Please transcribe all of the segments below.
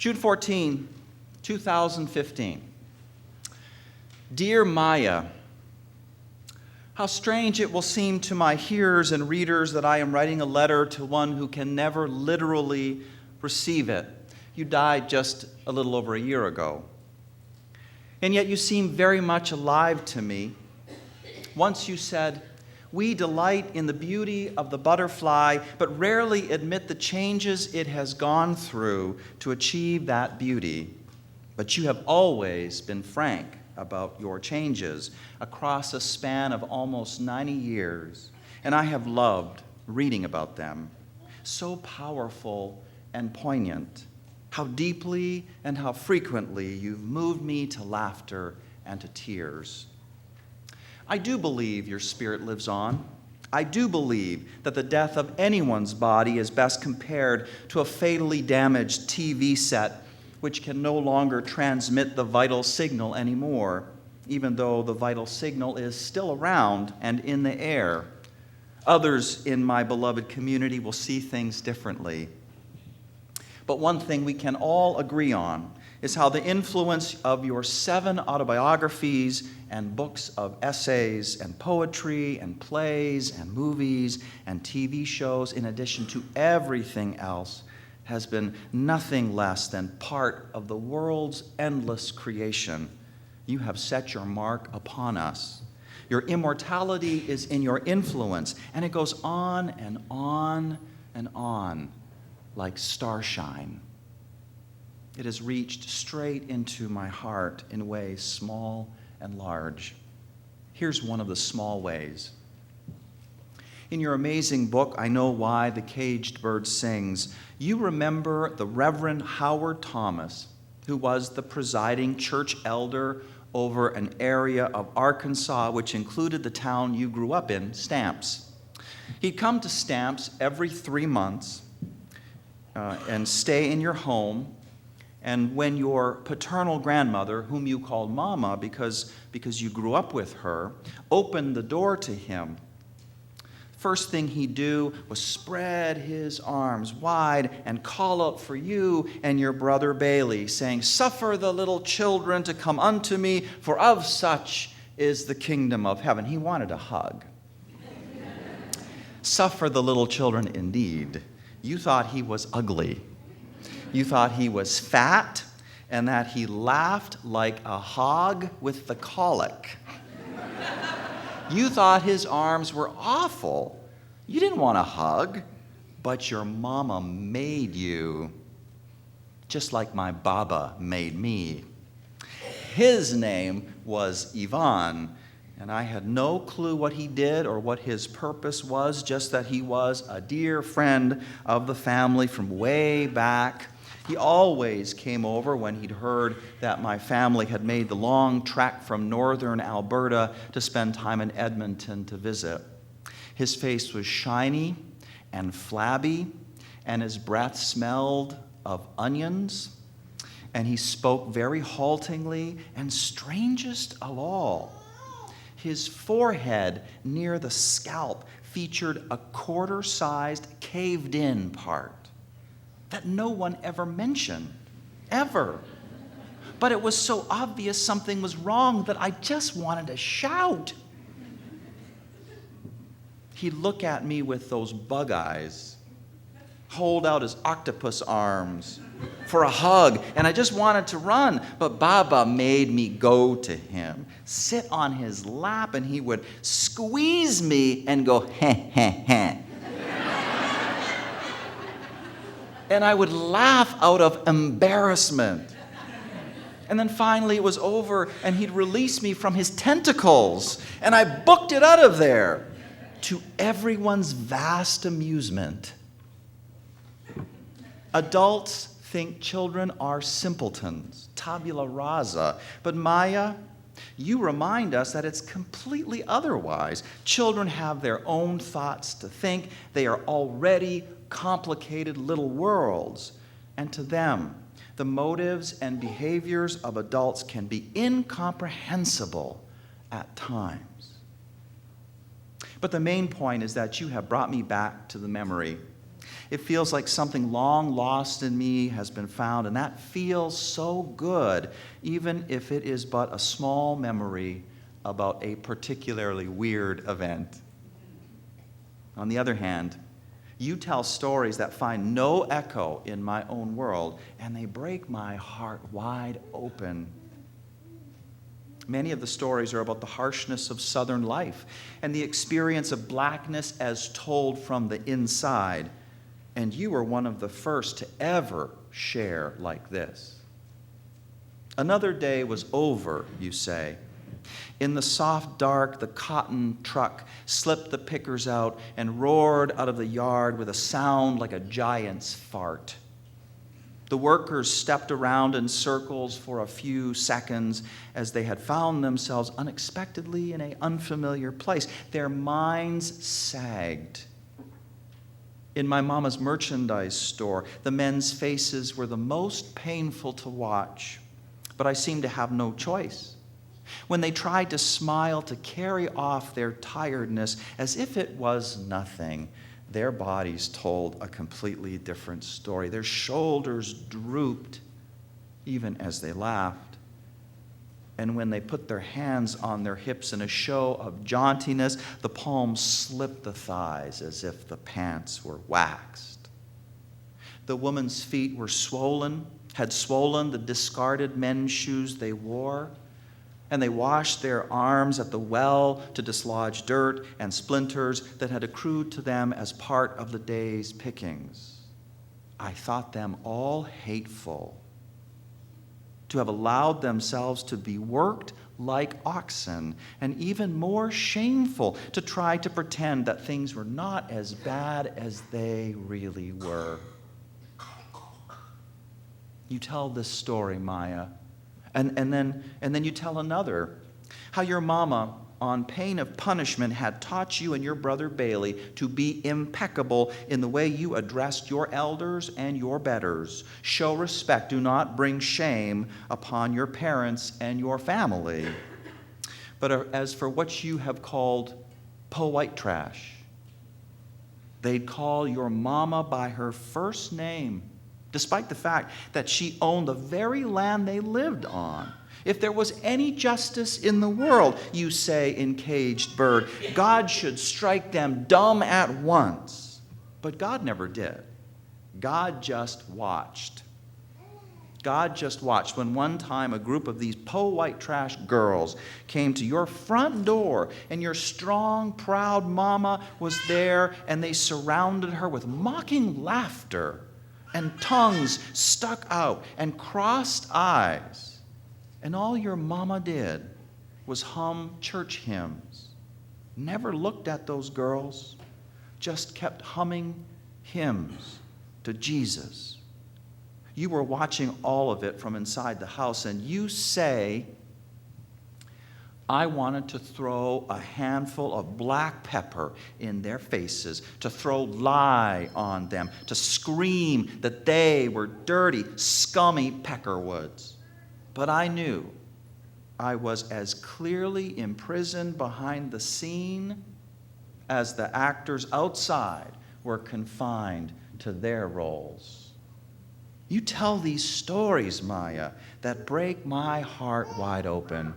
June 14, 2015. Dear Maya, how strange it will seem to my hearers and readers that I am writing a letter to one who can never literally receive it. You died just a little over a year ago. And yet you seem very much alive to me. Once you said, "We delight in the beauty of the butterfly, but rarely admit the changes it has gone through to achieve that beauty." But you have always been frank about your changes across a span of almost 90 years, and I have loved reading about them. So powerful and poignant. How deeply and how frequently you've moved me to laughter and to tears. I do believe your spirit lives on. I do believe that the death of anyone's body is best compared to a fatally damaged TV set which can no longer transmit the vital signal anymore, even though the vital signal is still around and in the air. Others in my beloved community will see things differently. But one thing we can all agree on is how the influence of your 7 autobiographies and books of essays and poetry and plays and movies and TV shows, in addition to everything else, has been nothing less than part of the world's endless creation. You have set your mark upon us. Your immortality is in your influence, and it goes on and on and on like starshine. It has reached straight into my heart in ways small and large. Here's one of the small ways. In your amazing book, I Know Why the Caged Bird Sings, you remember the Reverend Howard Thomas, who was the presiding church elder over an area of Arkansas which included the town you grew up in, Stamps. He'd come to Stamps every 3 months and stay in your home. And when your paternal grandmother, whom you called Mama because you grew up with her, opened the door to him, first thing he'd do was spread his arms wide and call out for you and your brother Bailey, saying, "Suffer the little children to come unto me, for of such is the kingdom of heaven." He wanted a hug. Suffer the little children indeed. You thought he was ugly. You thought he was fat and that he laughed like a hog with the colic. You thought his arms were awful. You didn't want a hug, but your mama made you, just like my baba made me. His name was Ivan, and I had no clue what he did or what his purpose was, just that he was a dear friend of the family from way back. He always came over when he'd heard that my family had made the long trek from northern Alberta to spend time in Edmonton to visit. His face was shiny and flabby, and his breath smelled of onions, and he spoke very haltingly, and strangest of all, his forehead near the scalp featured a quarter-sized caved-in part that no one ever mentioned, ever. But it was so obvious something was wrong that I just wanted to shout. He'd look at me with those bug eyes, hold out his octopus arms for a hug, and I just wanted to run, but Baba made me go to him, sit on his lap, and he would squeeze me and go, heh, heh, heh. And I would laugh out of embarrassment. And then finally it was over, and he'd release me from his tentacles, and I booked it out of there, to everyone's vast amusement. Adults think children are simpletons, tabula rasa. But Maya, you remind us that it's completely otherwise. Children have their own thoughts to think. They are already complicated little worlds. And to them, the motives and behaviors of adults can be incomprehensible at times. But the main point is that you have brought me back to the memory. It feels like something long lost in me has been found, and that feels so good, even if it is but a small memory about a particularly weird event. On the other hand, you tell stories that find no echo in my own world, and they break my heart wide open. Many of the stories are about the harshness of Southern life and the experience of blackness as told from the inside. And you were one of the first to ever share like this. Another day was over, you say. In the soft dark, the cotton truck slipped the pickers out and roared out of the yard with a sound like a giant's fart. The workers stepped around in circles for a few seconds as they had found themselves unexpectedly in an unfamiliar place. Their minds sagged. In my mama's merchandise store, the men's faces were the most painful to watch, but I seemed to have no choice. When they tried to smile to carry off their tiredness as if it was nothing, their bodies told a completely different story. Their shoulders drooped even as they laughed. And when they put their hands on their hips in a show of jauntiness, the palms slipped the thighs as if the pants were waxed. The woman's feet were had swollen the discarded men's shoes they wore, and they washed their arms at the well to dislodge dirt and splinters that had accrued to them as part of the day's pickings. I thought them all hateful, to have allowed themselves to be worked like oxen, and even more shameful to try to pretend that things were not as bad as they really were. You tell this story, Maya, and then you tell another, how your mama, on pain of punishment, had taught you and your brother Bailey to be impeccable in the way you addressed your elders and your betters. Show respect. Do not bring shame upon your parents and your family. But as for what you have called po-white trash, they'd call your mama by her first name, despite the fact that she owned the very land they lived on. If there was any justice in the world, you say in Caged Bird, God should strike them dumb at once. But God never did. God just watched. God just watched when one time a group of these po-white trash girls came to your front door, and your strong, proud mama was there, and they surrounded her with mocking laughter and tongues stuck out and crossed eyes. And all your mama did was hum church hymns. Never looked at those girls, just kept humming hymns to Jesus. You were watching all of it from inside the house, and you say, I wanted to throw a handful of black pepper in their faces, to throw lye on them, to scream that they were dirty, scummy peckerwoods. But I knew I was as clearly imprisoned behind the scene as the actors outside were confined to their roles. You tell these stories, Maya, that break my heart wide open.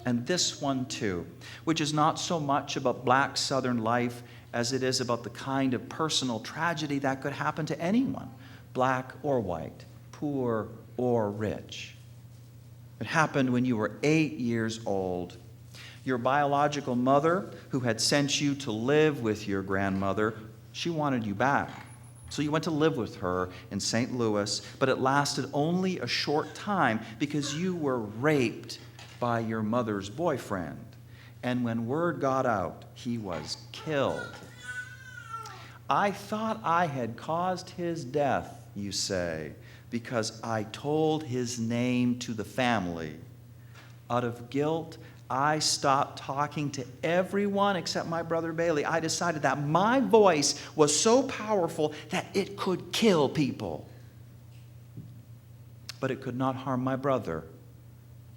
And this one too, which is not so much about black Southern life as it is about the kind of personal tragedy that could happen to anyone, black or white, poor or rich. It happened when you were 8 years old. Your biological mother, who had sent you to live with your grandmother, she wanted you back. So you went to live with her in St. Louis, but it lasted only a short time because you were raped by your mother's boyfriend. And when word got out, he was killed. I thought I had caused his death, you say, because I told his name to the family. Out of guilt, I stopped talking to everyone except my brother Bailey. I decided that my voice was so powerful that it could kill people. But it could not harm my brother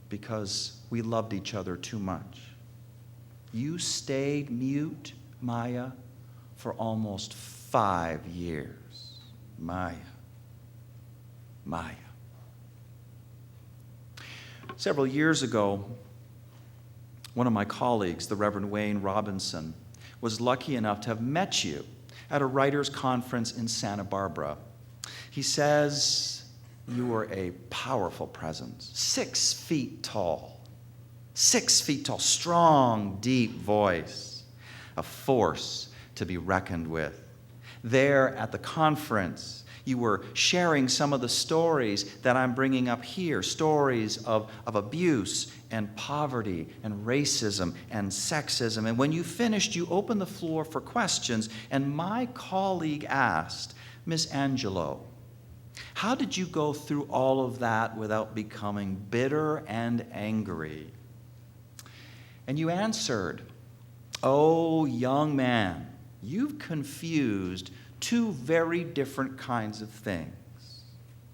because we loved each other too much. You stayed mute, Maya, for almost 5 years. Maya. Several years ago, one of my colleagues, the Reverend Wayne Robinson, was lucky enough to have met you at a writers' conference in Santa Barbara. He says you were a powerful presence, 6 feet tall, strong, deep voice, a force to be reckoned with. There at the conference, you were sharing some of the stories that I'm bringing up here, stories of abuse and poverty and racism and sexism. And when you finished, you opened the floor for questions, and my colleague asked, Miss Angelou, how did you go through all of that without becoming bitter and angry? And you answered, oh, young man, you've confused 2 very different kinds of things.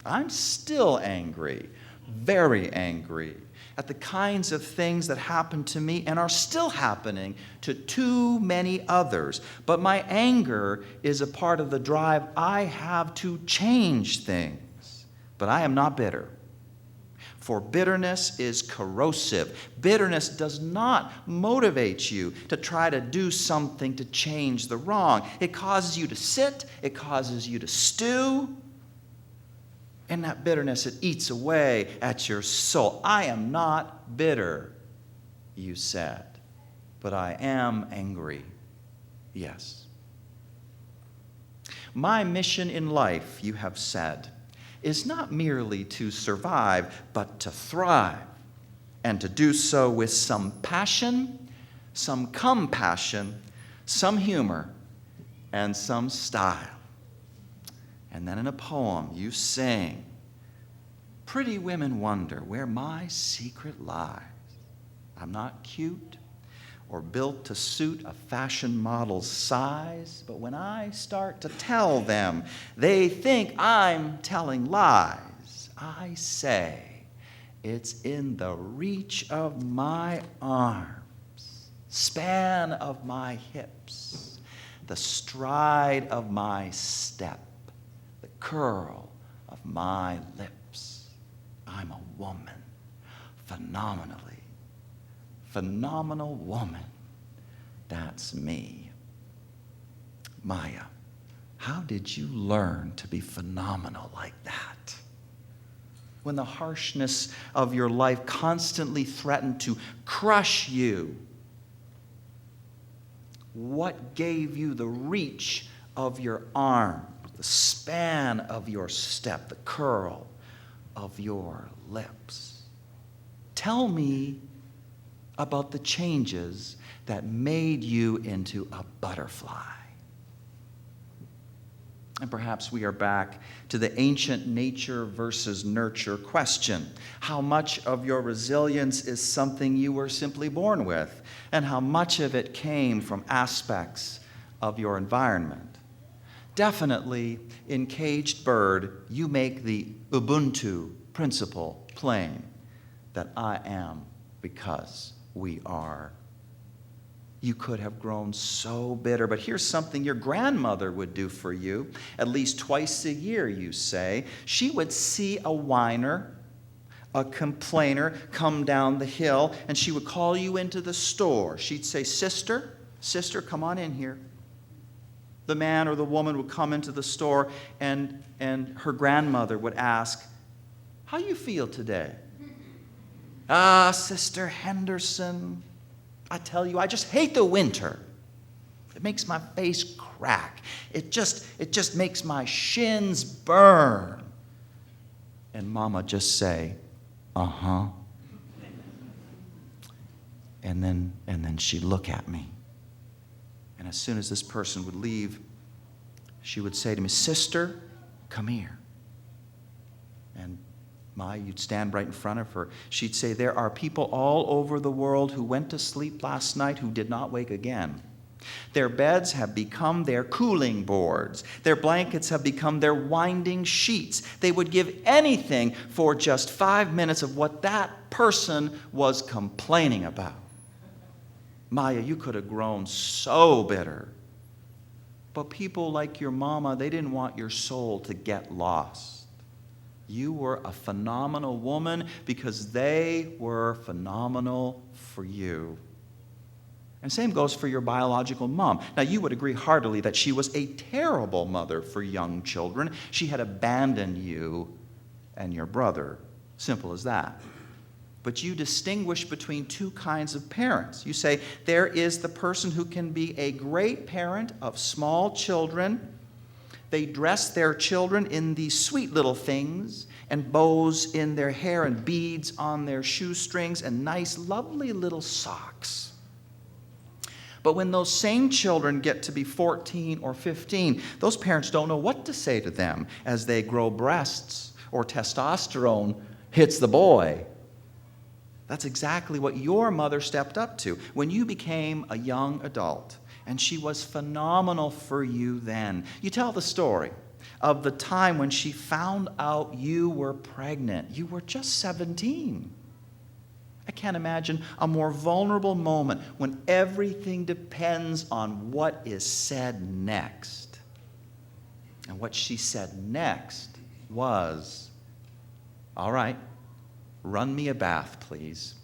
I'm still angry, very angry, at the kinds of things that happened to me and are still happening to too many others. But my anger is a part of the drive I have to change things. But I am not bitter. For bitterness is corrosive. Bitterness does not motivate you to try to do something to change the wrong. It causes you to sit, it causes you to stew, and that bitterness, it eats away at your soul. I am not bitter, you said, but I am angry. Yes. My mission in life, you have said, is not merely to survive, but to thrive, and to do so with some passion, some compassion, some humor, and some style. And then in a poem you sing, pretty women wonder where my secret lies. I'm not cute or built to suit a fashion model's size, but when I start to tell them, they think I'm telling lies. I say, it's in the reach of my arms, span of my hips, the stride of my step, the curl of my lips. I'm a woman, phenomenal woman. That's me. Maya, how did you learn to be phenomenal like that? When the harshness of your life constantly threatened to crush you, what gave you the reach of your arm, the span of your step, the curl of your lips? Tell me about the changes that made you into a butterfly. And perhaps we are back to the ancient nature versus nurture question. How much of your resilience is something you were simply born with, and how much of it came from aspects of your environment? Definitely, in Caged Bird, you make the Ubuntu principle plain, that I am because we are. You could have grown so bitter, but here's something your grandmother would do for you. At least twice a year, you say. She would see a whiner, a complainer come down the hill, and she would call you into the store. She'd say, sister, come on in here. The man or the woman would come into the store, and her grandmother would ask, how you feel today? Ah, Sister Henderson, I tell you, I just hate the winter. It makes my face crack. It just makes my shins burn. And Mama just say, uh-huh. And then she'd look at me. And as soon as this person would leave, she would say to me, sister, come here. And you'd stand right in front of her. She'd say, there are people all over the world who went to sleep last night who did not wake again. Their beds have become their cooling boards. Their blankets have become their winding sheets. They would give anything for just 5 minutes of what that person was complaining about. Maya, you could have grown so bitter. But people like your mama, they didn't want your soul to get lost. You were a phenomenal woman because they were phenomenal for you. And same goes for your biological mom. Now, you would agree heartily that she was a terrible mother for young children. She had abandoned you and your brother. Simple as that. But you distinguish between two kinds of parents. You say there is the person who can be a great parent of small children. They dress their children in these sweet little things and bows in their hair and beads on their shoestrings and nice, lovely little socks. But when those same children get to be 14 or 15, those parents don't know what to say to them as they grow breasts or testosterone hits the boy. That's exactly what your mother stepped up to when you became a young adult. And she was phenomenal for you then. You tell the story of the time when she found out you were pregnant. You were just 17. I can't imagine a more vulnerable moment when everything depends on what is said next. And what she said next was, "All right, run me a bath, please."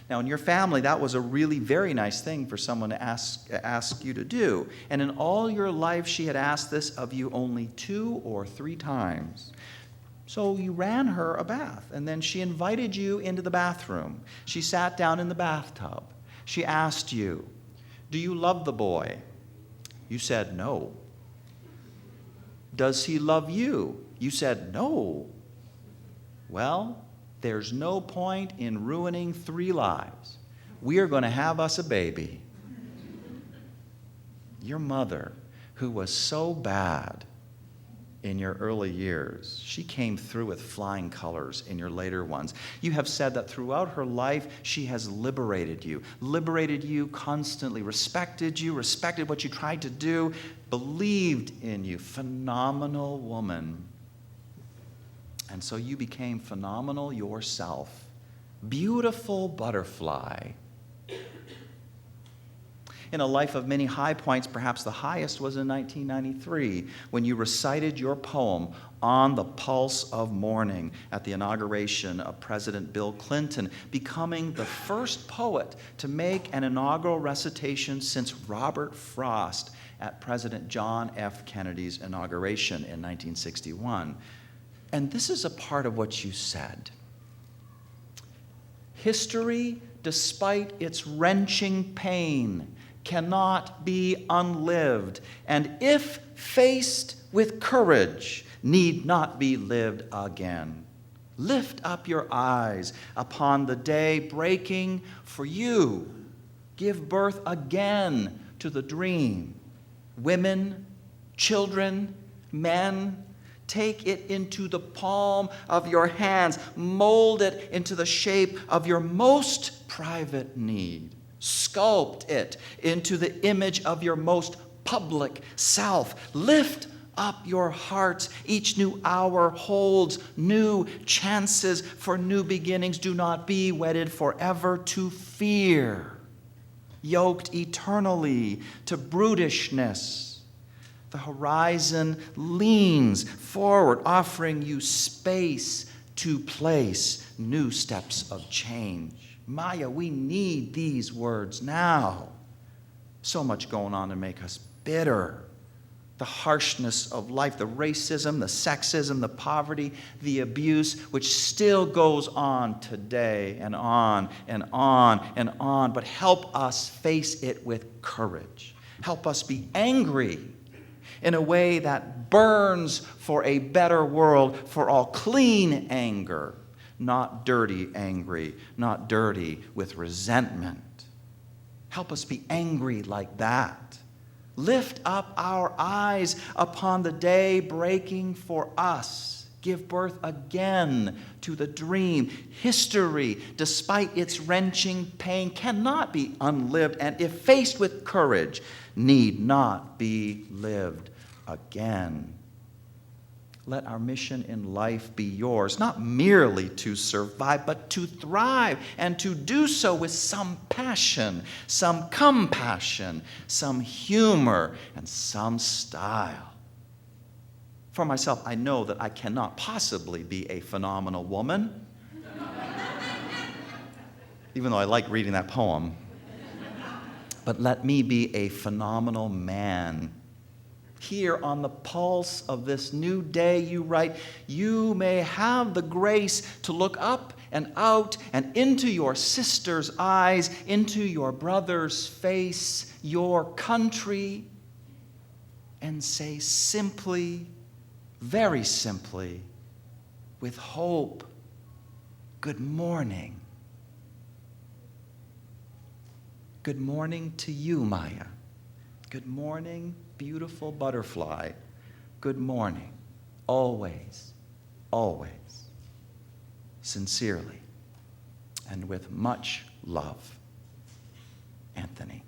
Now, in your family, that was a really very nice thing for someone to ask you to do. And in all your life, she had asked this of you only 2 or 3 times. So you ran her a bath, and then she invited you into the bathroom. She sat down in the bathtub. She asked you, "Do you love the boy?" You said, "No." "Does he love you?" You said, "No." Well, there's no point in ruining 3 lives. We are going to have us a baby. Your mother, who was so bad in your early years, she came through with flying colors in your later ones. You have said that throughout her life, she has liberated you constantly, respected what you tried to do, believed in you. Phenomenal woman. And so you became phenomenal yourself. Beautiful butterfly. In a life of many high points, perhaps the highest was in 1993 when you recited your poem, On the Pulse of Morning, at the inauguration of President Bill Clinton, becoming the first poet to make an inaugural recitation since Robert Frost at President John F. Kennedy's inauguration in 1961. And this is a part of what you said. History, despite its wrenching pain, cannot be unlived, and if faced with courage, need not be lived again. Lift up your eyes upon the day breaking for you. Give birth again to the dream. Women, children, men, take it into the palm of your hands. Mold it into the shape of your most private need. Sculpt it into the image of your most public self. Lift up your hearts. Each new hour holds new chances for new beginnings. Do not be wedded forever to fear, yoked eternally to brutishness. The horizon leans forward, offering you space to place new steps of change. Maya, we need these words now. So much going on to make us bitter. The harshness of life, the racism, the sexism, the poverty, the abuse, which still goes on today and on and on and on. But help us face it with courage. Help us be angry in a way that burns for a better world, for all clean anger. Not dirty angry, not dirty with resentment. Help us be angry like that. Lift up our eyes upon the day breaking for us. Give birth again to the dream. History, despite its wrenching pain, cannot be unlived, and if faced with courage, need not be lived again. Let our mission in life be yours, not merely to survive, but to thrive, and to do so with some passion, some compassion, some humor, and some style. For myself, I know that I cannot possibly be a phenomenal woman, even though I like reading that poem. But let me be a phenomenal man. Here on the pulse of this new day, you write, you may have the grace to look up and out and into your sister's eyes, into your brother's face, your country, and say simply, very simply, with hope, good morning. Good morning to you, Maya. Good morning, beautiful butterfly. Good morning. Always, always, sincerely, and with much love, Anthony.